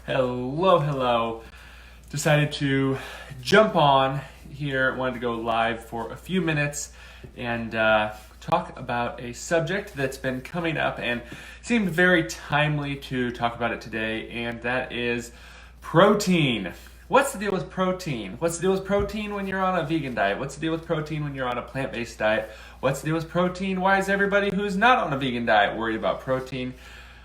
Hello. Decided to jump on here. Wanted to go live for a few minutes and talk about a subject that's been coming up and seemed very timely to talk about it today, and that is protein. What's the deal with protein? What's the deal with protein when you're on a vegan diet? What's the deal with protein when you're on a plant-based diet? What's the deal with protein? Why is everybody who's not on a vegan diet worried about protein?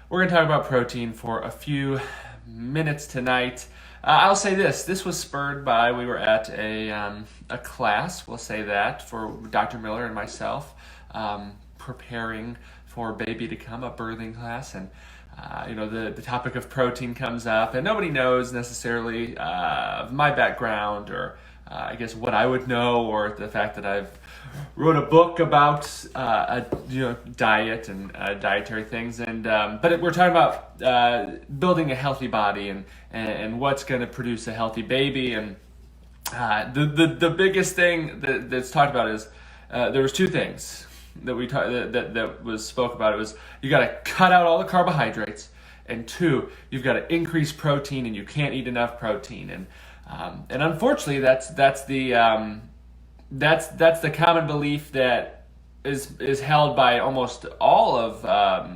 We're going to talk about protein for a few minutes tonight. I'll say this was spurred by, we were at a class, we'll say that, for Dr. Miller and myself, preparing for baby to come, a birthing class, and the topic of protein comes up, and nobody knows necessarily my background or I guess what I would know, or the fact that I've wrote a book about diet and dietary things, and but we're talking about building a healthy body and what's going to produce a healthy baby, and the biggest thing that's talked about is there was two things that we that was spoke about. It was, you got to cut out all the carbohydrates, and two, you've got to increase protein, and you can't eat enough protein, and unfortunately that's the common belief that is held by almost all of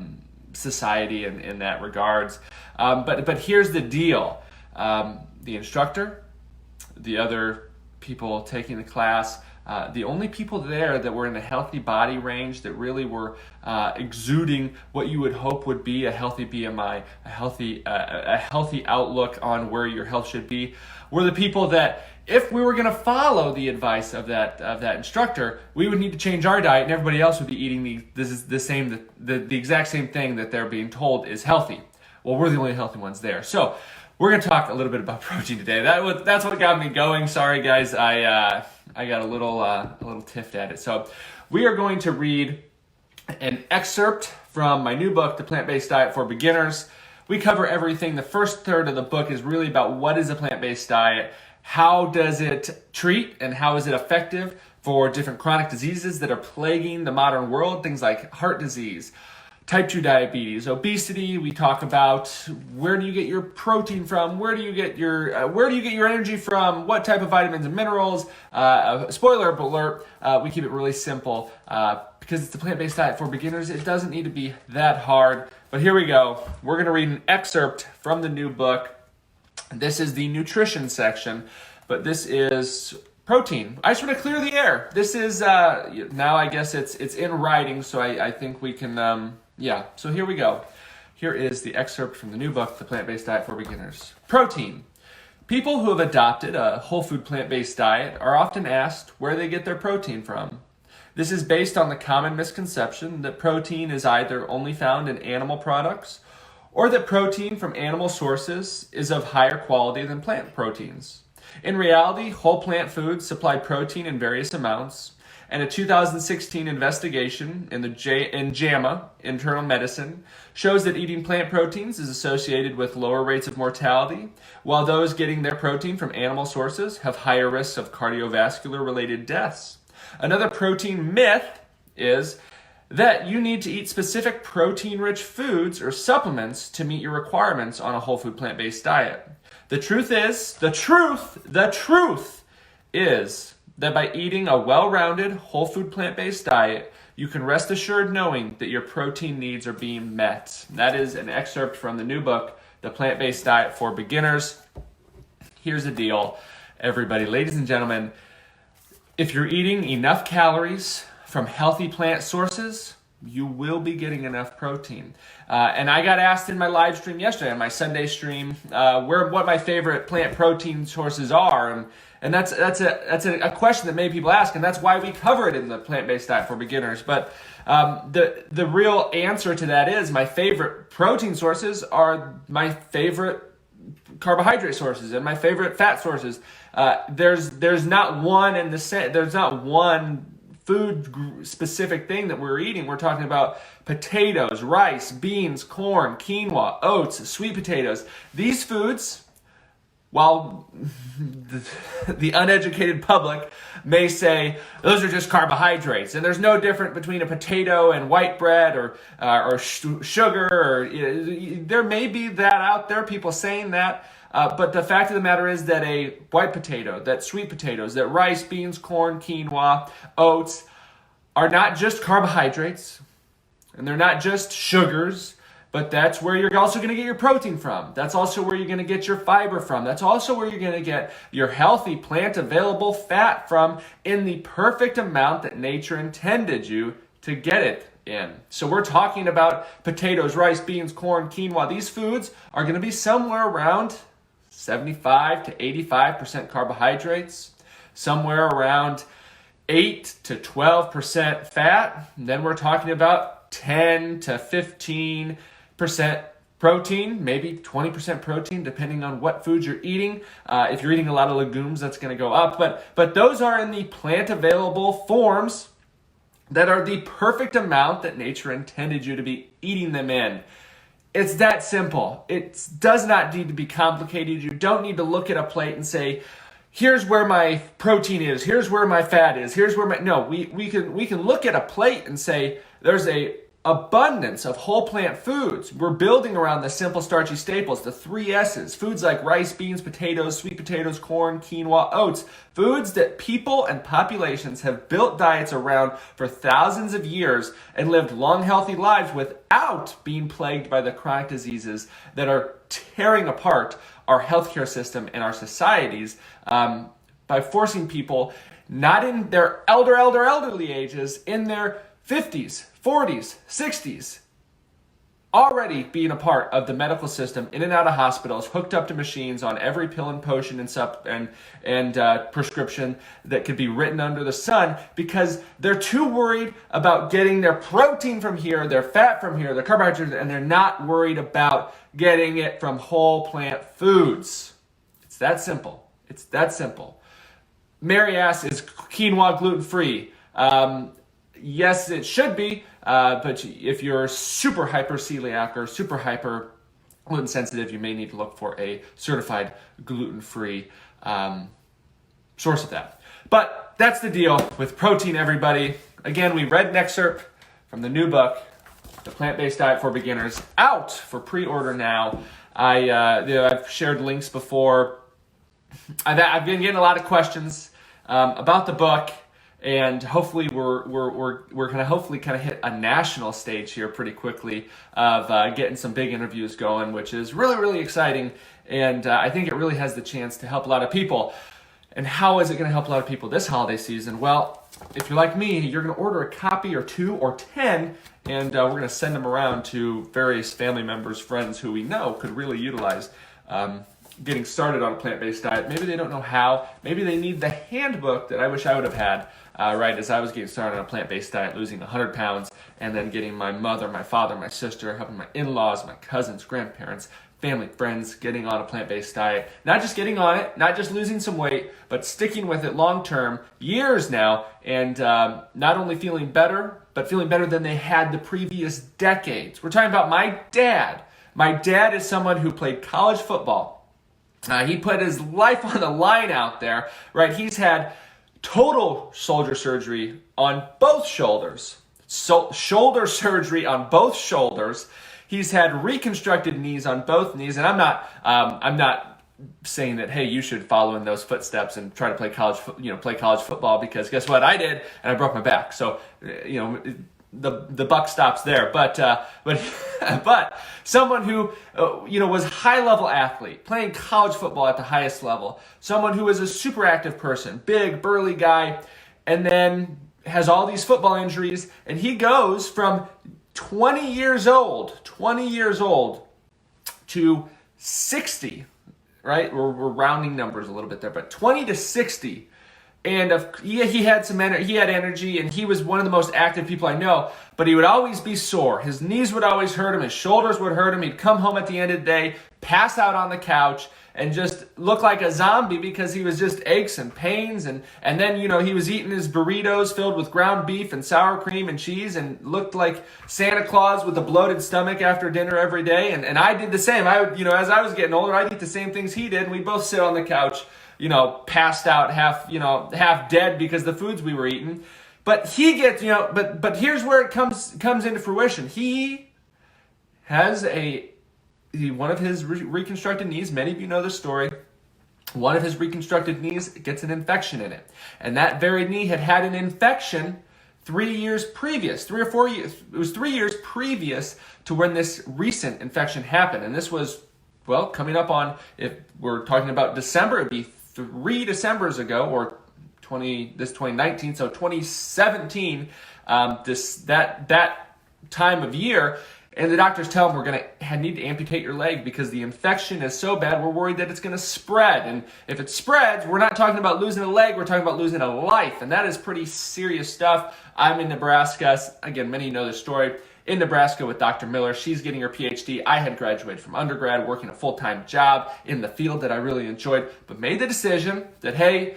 society in that regards. But here's the deal: the instructor, the other people taking the class, the only people there that were in a healthy body range, that really were exuding what you would hope would be a healthy BMI, a healthy outlook on where your health should be, were the people that, if we were going to follow the advice of that instructor, we would need to change our diet, and everybody else would be eating the exact same thing that they're being told is healthy. Well, we're the only healthy ones there. So we're going to talk a little bit about protein today. That's what got me going. Sorry, guys, I got a little tiffed at it. So we are going to read an excerpt from my new book, The Plant-Based Diet for Beginners. We cover everything. The first third of the book is really about what is a plant-based diet, how does it treat, and how is it effective for different chronic diseases that are plaguing the modern world, things like heart disease, type 2 diabetes, obesity. We talk about where do you get your protein from, where do you get your energy from, what type of vitamins and minerals. Spoiler alert, we keep it really simple because it's a plant-based diet for beginners. It doesn't need to be that hard. But here we go. We're going to read an excerpt from the new book. This is the nutrition section, but this is protein. I just want to clear the air. This is now, I guess it's in writing, so I think we can. So here we go. Here is the excerpt from the new book, The Plant-Based Diet for Beginners. Protein. People who have adopted a whole food plant-based diet are often asked where they get their protein from. This is based on the common misconception that protein is either only found in animal products, or that protein from animal sources is of higher quality than plant proteins. In reality, whole plant foods supply protein in various amounts, and a 2016 investigation in JAMA, Internal Medicine, shows that eating plant proteins is associated with lower rates of mortality, while those getting their protein from animal sources have higher risks of cardiovascular-related deaths. Another protein myth is that you need to eat specific protein-rich foods or supplements to meet your requirements on a whole food plant-based diet. The truth is that by eating a well-rounded whole food plant-based diet, you can rest assured knowing that your protein needs are being met. That is an excerpt from the new book, The Plant-Based Diet for Beginners. Here's the deal, everybody, ladies and gentlemen. If you're eating enough calories from healthy plant sources, you will be getting enough protein. And I got asked in my live stream yesterday, on my Sunday stream, what my favorite plant protein sources are, and that's a question that many people ask, and that's why we cover it in the Plant-Based Diet for Beginners. But the real answer to that is, my favorite protein sources are my favorite carbohydrate sources and my favorite fat sources. There's not one in the set. There's not one food specific thing that we're eating. We're talking about potatoes, rice, beans, corn, quinoa, oats, sweet potatoes. These foods while the uneducated public may say those are just carbohydrates, and there's no difference between a potato and white bread or sugar. Or there may be that out there, people saying that, but the fact of the matter is that a white potato, that sweet potatoes, that rice, beans, corn, quinoa, oats are not just carbohydrates, and they're not just sugars. But that's where you're also going to get your protein from. That's also where you're going to get your fiber from. That's also where you're going to get your healthy plant available fat from in the perfect amount that nature intended you to get it in. So we're talking about potatoes, rice, beans, corn, quinoa. These foods are going to be somewhere around 75 to 85% carbohydrates, somewhere around 8 to 12% fat. And then we're talking about 10 to 15% protein, maybe 20% protein, depending on what foods you're eating. If you're eating a lot of legumes, that's going to go up. But those are in the plant available forms that are the perfect amount that nature intended you to be eating them in. It's that simple. It does not need to be complicated. You don't need to look at a plate and say, here's where my protein is, here's where my fat is, here's where my... No, we can look at a plate and say, there's a abundance of whole plant foods. We're building around the simple starchy staples, the 3 S's, foods like rice, beans, potatoes, sweet potatoes, corn, quinoa, oats, foods that people and populations have built diets around for thousands of years and lived long, healthy lives without being plagued by the chronic diseases that are tearing apart our healthcare system and our societies by forcing people not in their elderly ages, in their 50s, 40s, 60s, already being a part of the medical system, in and out of hospitals, hooked up to machines on every pill and potion and prescription that could be written under the sun, because they're too worried about getting their protein from here, their fat from here, their carbohydrates, and they're not worried about getting it from whole plant foods. It's that simple. It's that simple. Mary asks, is quinoa gluten-free? Yes, it should be, but if you're super hyper-celiac or super hyper gluten-sensitive, you may need to look for a certified gluten-free source of that. But that's the deal with protein, everybody. Again, we read an excerpt from the new book, The Plant-Based Diet for Beginners, out for pre-order now. I've shared links before. I've been getting a lot of questions about the book. And hopefully we're gonna kind of hit a national stage here pretty quickly of getting some big interviews going, which is really, really exciting. And I think it really has the chance to help a lot of people. And how is it going to help a lot of people this holiday season? Well, if you're like me, you're going to order a copy or 2 or 10, and we're going to send them around to various family members, friends who we know could really utilize getting started on a plant-based diet. Maybe they don't know how. Maybe they need the handbook that I wish I would have had right as I was getting started on a plant-based diet, losing 100 pounds, and then getting my mother, my father, my sister, helping my in-laws, my cousins, grandparents, family, friends, getting on a plant-based diet. Not just getting on it, not just losing some weight, but sticking with it long-term, years now, and not only feeling better, but feeling better than they had the previous decades. We're talking about my dad. My dad is someone who played college football. He put his life on the line out there, right? He's had total shoulder surgery on both shoulders. Shoulder surgery on both shoulders. He's had reconstructed knees on both knees, and I'm not saying that, hey, you should follow in those footsteps and try to play college football, because guess what? I did, and I broke my back. So, the buck stops there. But someone who was a high-level athlete, playing college football at the highest level, someone who is a super active person, big, burly guy, and then has all these football injuries, and he goes from 20 years old to 60, right? We're rounding numbers a little bit there, but 20 to 60 And he had he had energy, and he was one of the most active people I know, but he would always be sore. His knees would always hurt him, his shoulders would hurt him. He'd come home at the end of the day, pass out on the couch, and just look like a zombie because he was just aches and pains. And then, he was eating his burritos filled with ground beef and sour cream and cheese and looked like Santa Claus with a bloated stomach after dinner every day. And I did the same. I would, as I was getting older, I'd eat the same things he did, and we'd both sit on the couch, passed out half dead because the foods we were eating. But he gets, but here's where it comes into fruition. He has one of his reconstructed knees, many of you know this story, one of his reconstructed knees gets an infection in it. And that very knee had an infection 3 years previous, 3 or 4 years. It was 3 years previous to when this recent infection happened. And this was, coming up on, if we're talking about December, it'd be 3 Decembers ago, or 2019, so 2017, that time of year. And the doctors tell him, we're going to need to amputate your leg because the infection is so bad, we're worried that it's going to spread. And if it spreads, we're not talking about losing a leg, we're talking about losing a life. And that is pretty serious stuff. I'm in Nebraska. Again, many of you know this story. In Nebraska with Dr. Miller. She's getting her PhD. I had graduated from undergrad, working a full-time job in the field that I really enjoyed, but made the decision that, hey,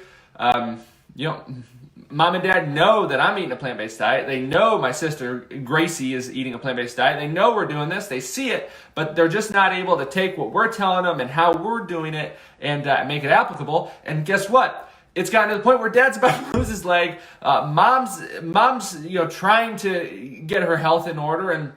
Mom and Dad know that I'm eating a plant-based diet. They know my sister Gracie is eating a plant-based diet. They know we're doing this. They see it, but they're just not able to take what we're telling them and how we're doing it and make it applicable. And guess what? It's gotten to the point where Dad's about to lose his leg. Mom's trying to get her health in order, and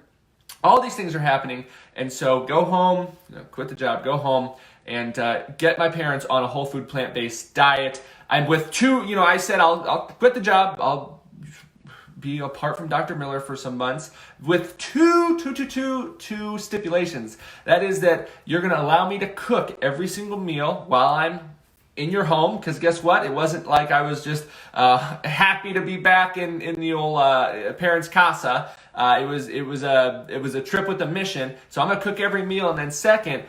all these things are happening. And so go home, quit the job, go home, and get my parents on a whole food plant-based diet. I'm with I said I'll quit the job. I'll be apart from Dr. Miller for some months with two stipulations. That is that you're going to allow me to cook every single meal while I'm in your home, because guess what? It wasn't like I was just happy to be back in the old parents' casa. It was a trip with a mission. So I'm gonna cook every meal, and then second,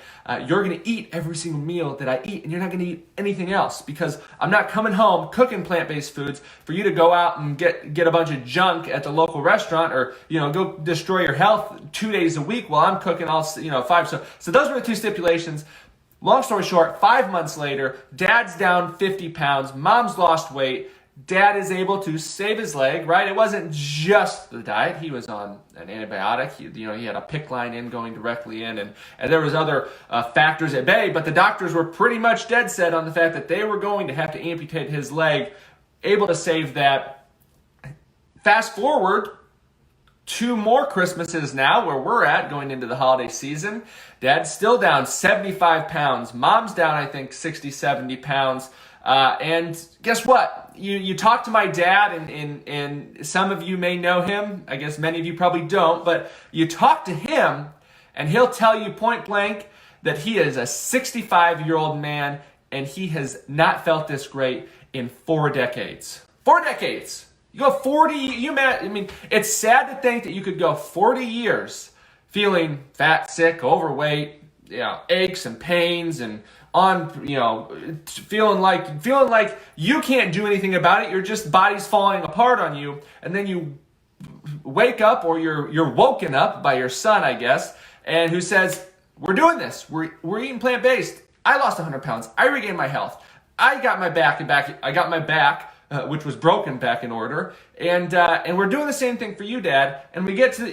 you're gonna eat every single meal that I eat, and you're not gonna eat anything else, because I'm not coming home cooking plant-based foods for you to go out and get a bunch of junk at the local restaurant, or go destroy your health 2 days a week while I'm cooking all 5. So those were the two stipulations. Long story short, 5 months later, Dad's down 50 pounds, Mom's lost weight, Dad is able to save his leg, right? It wasn't just the diet. He was on an antibiotic. He had a PICC line in going directly in, and there was other factors at bay, but the doctors were pretty much dead set on the fact that they were going to have to amputate his leg, able to save that. Fast forward 2 more Christmases now where we're at going into the holiday season. Dad's still down 75 pounds. Mom's down, I think, 60, 70 pounds. And guess what? You talk to my dad, and some of you may know him. I guess many of you probably don't, but you talk to him and he'll tell you point blank that he is a 65-year-old man and he has not felt this great in 4 decades. 4 decades! You go 40, it's sad to think that you could go 40 years feeling fat, sick, overweight, aches and pains, and feeling like you can't do anything about it. Your just body's falling apart on you, and then you wake up, or you're woken up by your son, I guess, and who says, "We're doing this. We're eating plant-based. I lost 100 pounds. I regained my health. I got my back which was broken, back in order, and we're doing the same thing for you, Dad." And we get to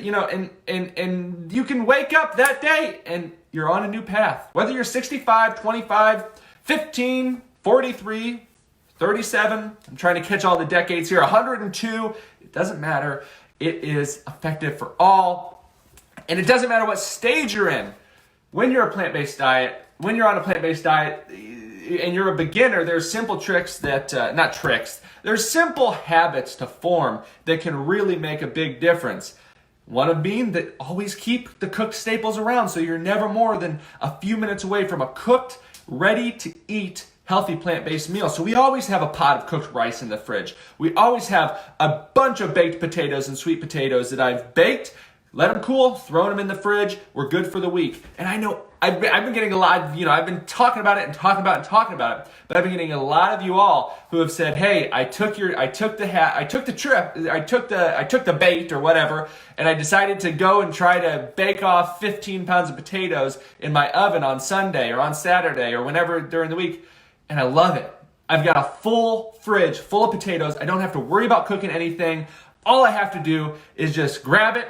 and you can wake up that day and you're on a new path. Whether you're 65, 25, 15, 43, 37, I'm trying to catch all the decades here, 102, it doesn't matter. It is effective for all, and it doesn't matter what stage you're in. When you're on a plant-based diet, and you're a beginner, there's simple tricks there's simple habits to form that can really make a big difference. One of being that always keep the cooked staples around, so you're never more than a few minutes away from a cooked, ready to eat, healthy plant-based meal. So we always have a pot of cooked rice in the fridge. We always have a bunch of baked potatoes and sweet potatoes that I've baked, let them cool, thrown them in the fridge. We're good for the week. And I know I've been getting a lot of, I've been talking about it and talking about it and talking about it, but I've been getting a lot of you all who have said, hey, I took the bait or whatever, and I decided to go and try to bake off 15 pounds of potatoes in my oven on Sunday or on Saturday or whenever during the week, and I love it. I've got a full fridge full of potatoes. I don't have to worry about cooking anything. All I have to do is just grab it,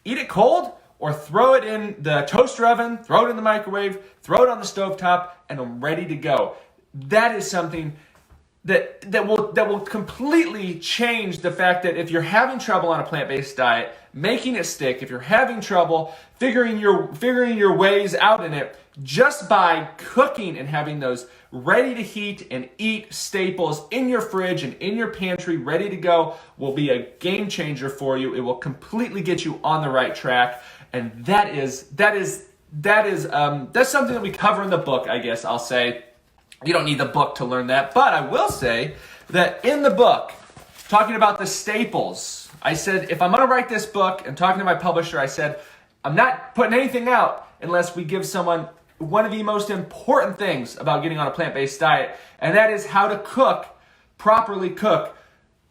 eat it cold, or throw it in the toaster oven, throw it in the microwave, throw it on the stovetop, and I'm ready to go. That is something that will completely change the fact that if you're having trouble on a plant-based diet, making it stick, if you're having trouble figuring your ways out in it, just by cooking and having those ready to heat and eat staples in your fridge and in your pantry ready to go will be a game changer for you. It will completely get you on the right track. And that's something that we cover in the book, I guess I'll say. You don't need the book to learn that, but I will say that in the book, talking about the staples, I said, if I'm going to write this book and talking to my publisher, I said, I'm not putting anything out unless we give someone one of the most important things about getting on a plant-based diet, and that is how to properly cook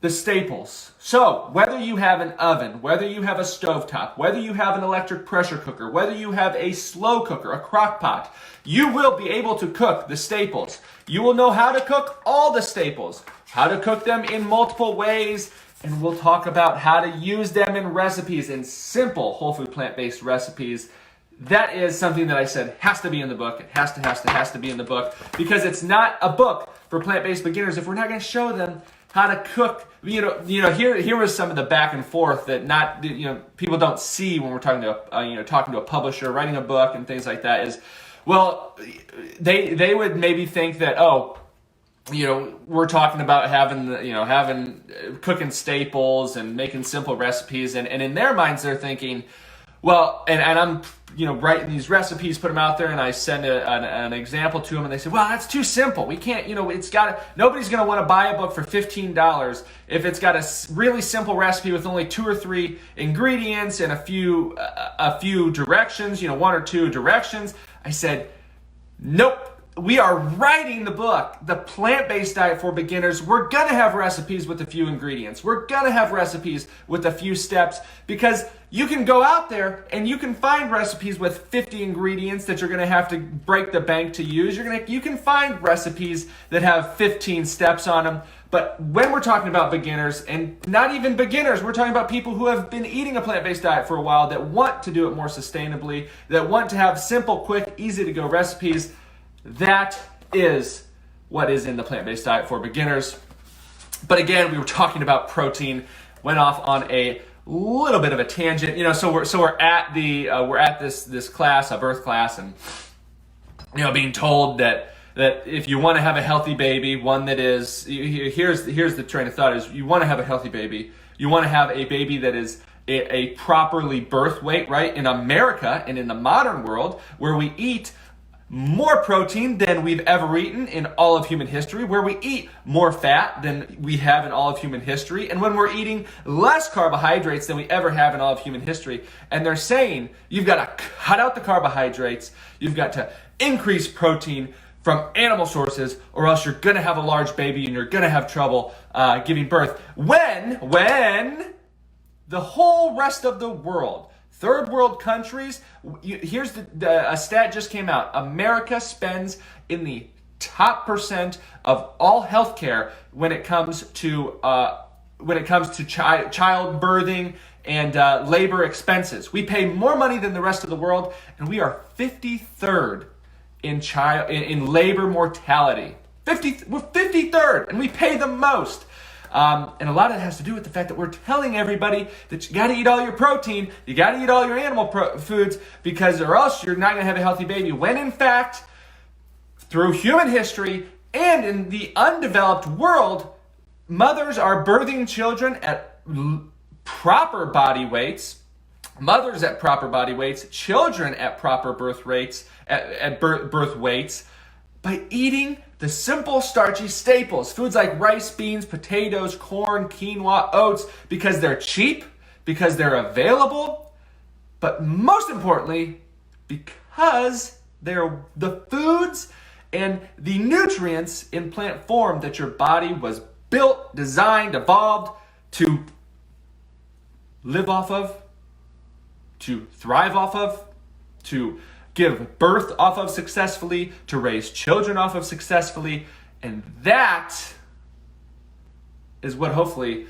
the staples. So whether you have an oven, whether you have a stovetop, whether you have an electric pressure cooker, whether you have a slow cooker, a crock pot, you will be able to cook the staples. You will know how to cook all the staples, how to cook them in multiple ways, and we'll talk about how to use them in recipes, in simple whole food plant-based recipes. That is something that I said has to be in the book. It has to be in the book, because it's not a book for plant-based beginners if we're not going to show them how to cook. Here was some of the back and forth that people don't see when we're talking to a publisher, writing a book and things like that. Is, well, they would maybe think that, we're talking about having cooking staples and making simple recipes, and in their minds they're thinking, well, and I'm writing these recipes, put them out there, and I send an example to them, and they say, well, that's too simple. We can't, nobody's going to want to buy a book for $15 if it's got a really simple recipe with only 2 or 3 ingredients and a few directions, 1 or 2 directions. I said, nope. We are writing the book, The Plant-Based Diet for Beginners. We're going to have recipes with a few ingredients. We're going to have recipes with a few steps, because you can go out there and you can find recipes with 50 ingredients that you're going to have to break the bank to use. You can find recipes that have 15 steps on them. But when we're talking about beginners, and not even beginners, we're talking about people who have been eating a plant-based diet for a while, that want to do it more sustainably, that want to have simple, quick, easy-to-go recipes. That is what is in the plant-based diet for beginners. But again, we were talking about protein, went off on a little bit of a tangent. So we're at this class, a birth class, and being told that if you want to have a healthy baby, one that is, here's the train of thought, is you want to have a healthy baby, you want to have a baby that is a properly birth weight, right? In America and in the modern world, where we eat more protein than we've ever eaten in all of human history, where we eat more fat than we have in all of human history, and when we're eating less carbohydrates than we ever have in all of human history. And they're saying you've got to cut out the carbohydrates, you've got to increase protein from animal sources, or else you're going to have a large baby and you're going to have trouble giving birth. When the whole rest of the world, third world countries, here's a stat just came out. America spends in the top % of all healthcare when it comes to childbirthing and labor expenses. We pay more money than the rest of the world, and we are 53rd in labor mortality. We're 53rd, and we pay the most. And a lot of it has to do with the fact that we're telling everybody that you got to eat all your protein, you got to eat all your animal foods, because or else you're not going to have a healthy baby. When in fact, through human history and in the undeveloped world, mothers are birthing children at proper body weights, mothers at proper body weights, children at proper birth weights, by eating the simple starchy staples, foods like rice, beans, potatoes, corn, quinoa, oats, because they're cheap, because they're available, but most importantly, because They're the foods and the nutrients in plant form that your body was built, designed, evolved to live off of, to thrive off of, to give birth off of successfully, to raise children off of successfully. And that is what hopefully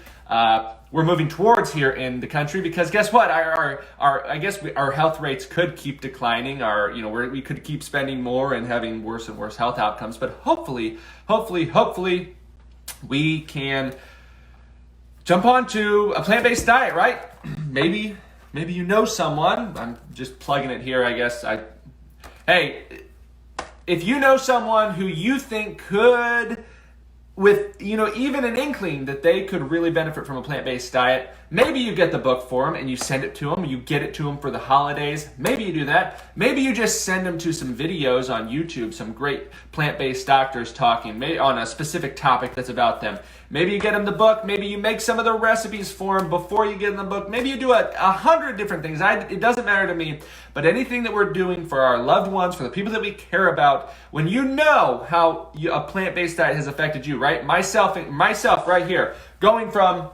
we're moving towards here in the country, because guess what? Our health rates could keep declining. We could keep spending more and having worse and worse health outcomes. But hopefully, we can jump onto a plant-based diet, right? Maybe you know someone. I'm just plugging it here, I guess. Hey, if you know someone who you think could, with even an inkling that they could really benefit from a plant-based diet, maybe you get the book for them and you send it to them. You get it to them for the holidays. Maybe you do that. Maybe you just send them to some videos on YouTube, some great plant-based doctors talking maybe on a specific topic that's about them. Maybe you get them the book. Maybe you make some of the recipes for them before you get them the book. Maybe you do 100 different things. It doesn't matter to me. But anything that we're doing for our loved ones, for the people that we care about, when you know how a plant-based diet has affected you, right? Myself right here, going from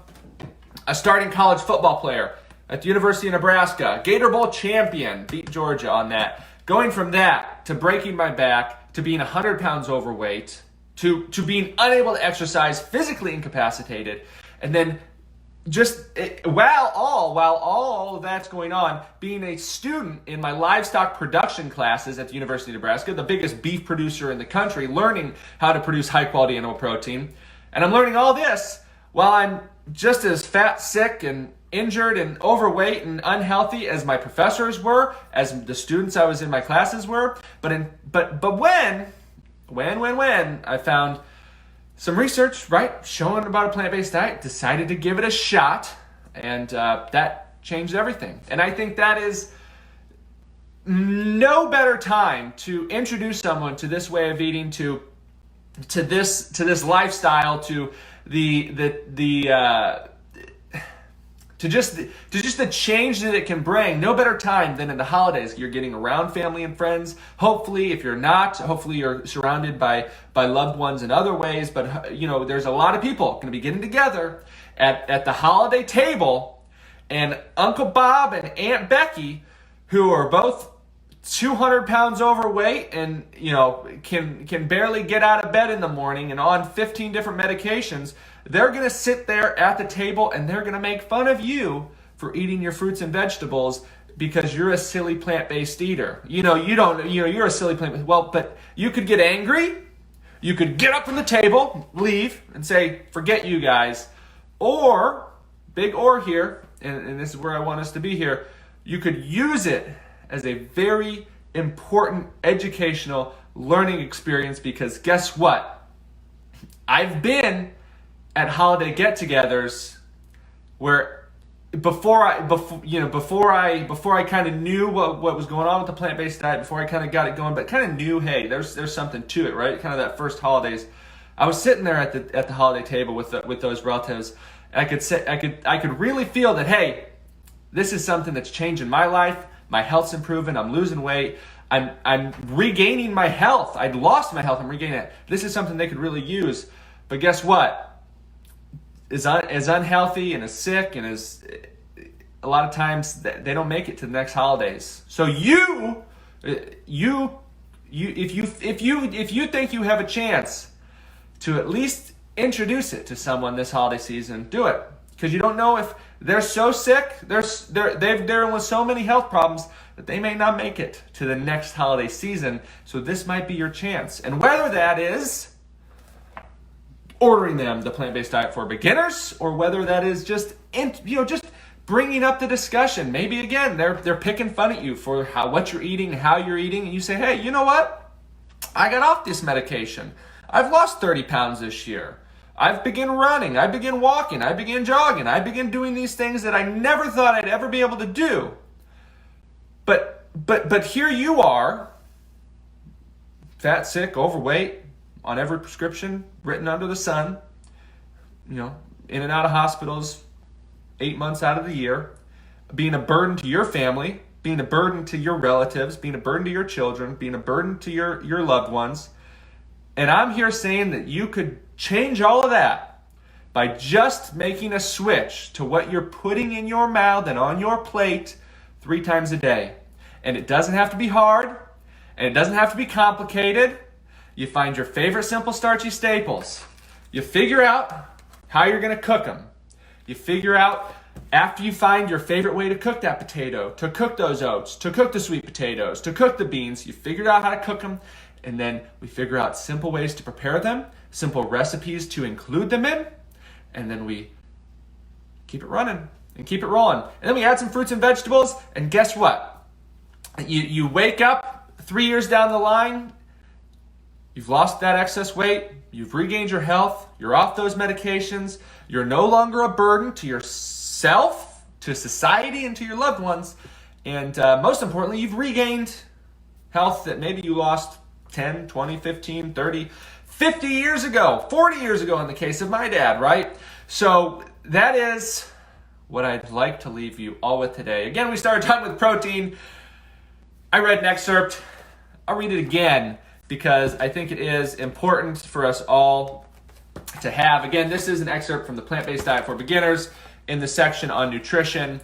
a starting college football player at the University of Nebraska, Gator Bowl champion, beat Georgia on that. Going from that to breaking my back, to being 100 pounds overweight, to being unable to exercise, physically incapacitated, and then while all of that's going on, being a student in my livestock production classes at the University of Nebraska, the biggest beef producer in the country, learning how to produce high quality animal protein. And I'm learning all this while I'm just as fat, sick, and injured and overweight and unhealthy as my professors were, as the students I was in my classes were. But when I found some research, right, showing about a plant-based diet, decided to give it a shot, and that changed everything. And I think that is no better time to introduce someone to this way of eating, to this lifestyle, to just the change that it can bring. No better time than in the holidays. You're getting around family and friends. Hopefully, if you're not, hopefully you're surrounded by loved ones in other ways. But there's a lot of people going to be getting together at the holiday table, and Uncle Bob and Aunt Becky, who are both 200 pounds overweight and can barely get out of bed in the morning and on 15 different medications, they're going to sit there at the table and they're going to make fun of you for eating your fruits and vegetables because you're a silly plant-based eater. You're a silly plant-based. Well, but you could get angry. You could get up from the table, leave, and say, forget you guys. Or, big or here, and this is where I want us to be here, you could use it as a very important educational learning experience, because guess what? I've been at holiday get-togethers where before I kind of knew what was going on with the plant-based diet, before I kind of got it going, but kind of knew, hey, there's something to it, right? Kind of that first holidays, I was sitting there at the holiday table with those relatives, and I could really feel that, hey, this is something that's changing my life. My health's improving. I'm losing weight. I'm regaining my health. I'd lost my health. I'm regaining it. This is something they could really use. But guess what? As unhealthy and as sick and as a lot of times they don't make it to the next holidays. So if you think you have a chance to at least introduce it to someone this holiday season, do it, because you don't know if they're so sick, they're dealing with so many health problems that they may not make it to the next holiday season. So this might be your chance. And whether that is ordering them the plant-based diet for beginners, or whether that is just bringing up the discussion. Maybe again they're picking fun at you for what you're eating, how you're eating, and you say, hey, you know what? I got off this medication. I've lost 30 pounds this year. I've begun running. I began walking. I began jogging. I began doing these things that I never thought I'd ever be able to do. But here you are, fat, sick, overweight, on every prescription written under the sun, in and out of hospitals 8 months out of the year, being a burden to your family, being a burden to your relatives, being a burden to your children, being a burden to your loved ones. And I'm here saying that you could change all of that by just making a switch to what you're putting in your mouth and on your plate 3 times a day. And it doesn't have to be hard, and it doesn't have to be complicated. You find your favorite simple starchy staples. You figure out how you're going to cook them. You figure out, after you find your favorite way to cook that potato, to cook those oats, to cook the sweet potatoes, to cook the beans, you figured out how to cook them, and then we figure out simple ways to prepare them, simple recipes to include them in, and then we keep it running and keep it rolling. And then we add some fruits and vegetables, and guess what? You wake up 3 years down the line, you've lost that excess weight, you've regained your health, you're off those medications, you're no longer a burden to yourself, to society, and to your loved ones. And most importantly, you've regained health that maybe you lost 10, 20, 15, 30, 50 years ago, 40 years ago in the case of my dad, right? So that is what I'd like to leave you all with today. Again, we started talking with protein. I read an excerpt. I'll read it again because I think it is important for us all to have. Again, this is an excerpt from the Plant-Based Diet for Beginners in the section on nutrition.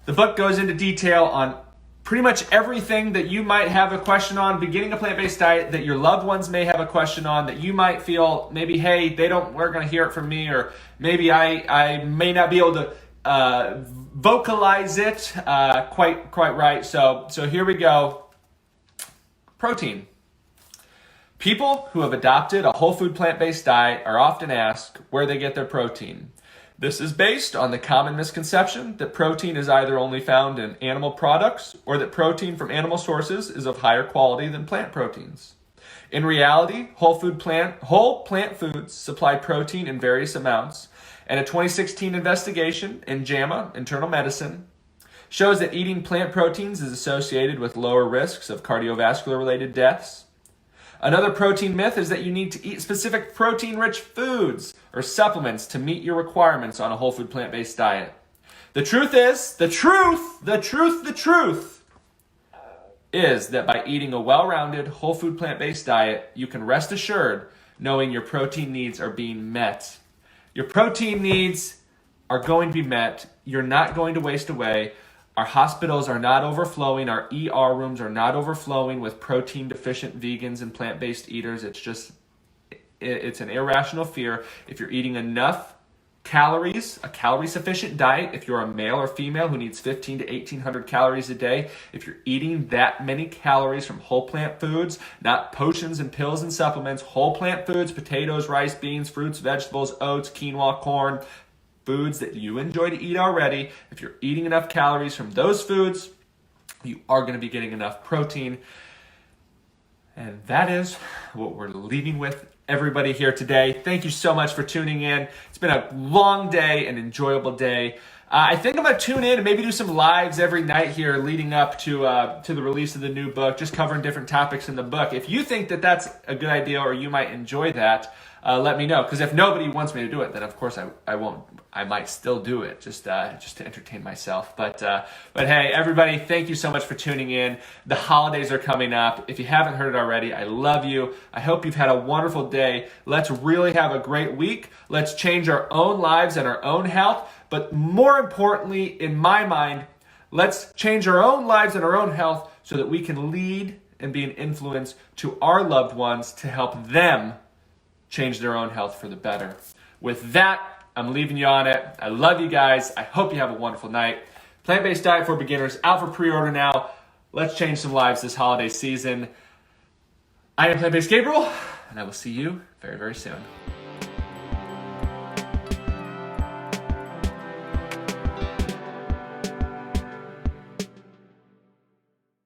The book goes into detail on pretty much everything that you might have a question on beginning a plant-based diet, that your loved ones may have a question on, that you might feel maybe, hey, they're going to hear it from me, or maybe I may not be able to vocalize it quite right. So here we go. Protein. People who have adopted a whole food plant-based diet are often asked where they get their protein. This is based on the common misconception that protein is either only found in animal products or that protein from animal sources is of higher quality than plant proteins. In reality, whole plant foods supply protein in various amounts, and a 2016 investigation in JAMA, Internal Medicine, shows that eating plant proteins is associated with lower risks of cardiovascular-related deaths. Another protein myth is that you need to eat specific protein-rich foods or supplements to meet your requirements on a whole food plant-based diet. The truth is that by eating a well-rounded whole food plant-based diet, you can rest assured knowing your protein needs are being met. Your protein needs are going to be met. You're not going to waste away. Our hospitals are not overflowing. Our ER rooms are not overflowing with protein-deficient vegans and plant-based eaters. It's an irrational fear. If you're eating enough calories, a calorie-sufficient diet, if you're a male or female who needs 1,500 to 1,800 calories a day, if you're eating that many calories from whole plant foods, not potions and pills and supplements, whole plant foods, potatoes, rice, beans, fruits, vegetables, oats, quinoa, corn, foods that you enjoy to eat already, if you're eating enough calories from those foods, you are going to be getting enough protein. And that is what we're leaving with everybody here today. Thank you so much for tuning in. It's been a long day, an enjoyable day. I think I'm going to tune in and maybe do some lives every night here leading up to the release of the new book, just covering different topics in the book. If you think that that's a good idea or you might enjoy that, let me know. Because if nobody wants me to do it, then of course I won't. I might still do it just to entertain myself. But hey, everybody, thank you so much for tuning in. The holidays are coming up. If you haven't heard it already, I love you. I hope you've had a wonderful day. Let's really have a great week. Let's change our own lives and our own health. But more importantly, in my mind, let's change our own lives and our own health so that we can lead and be an influence to our loved ones to help them change their own health for the better. With that, I'm leaving you on it. I love you guys. I hope you have a wonderful night. Plant-Based Diet for Beginners, out for pre-order now. Let's change some lives this holiday season. I am Plant-Based Gabriel, and I will see you very, very soon.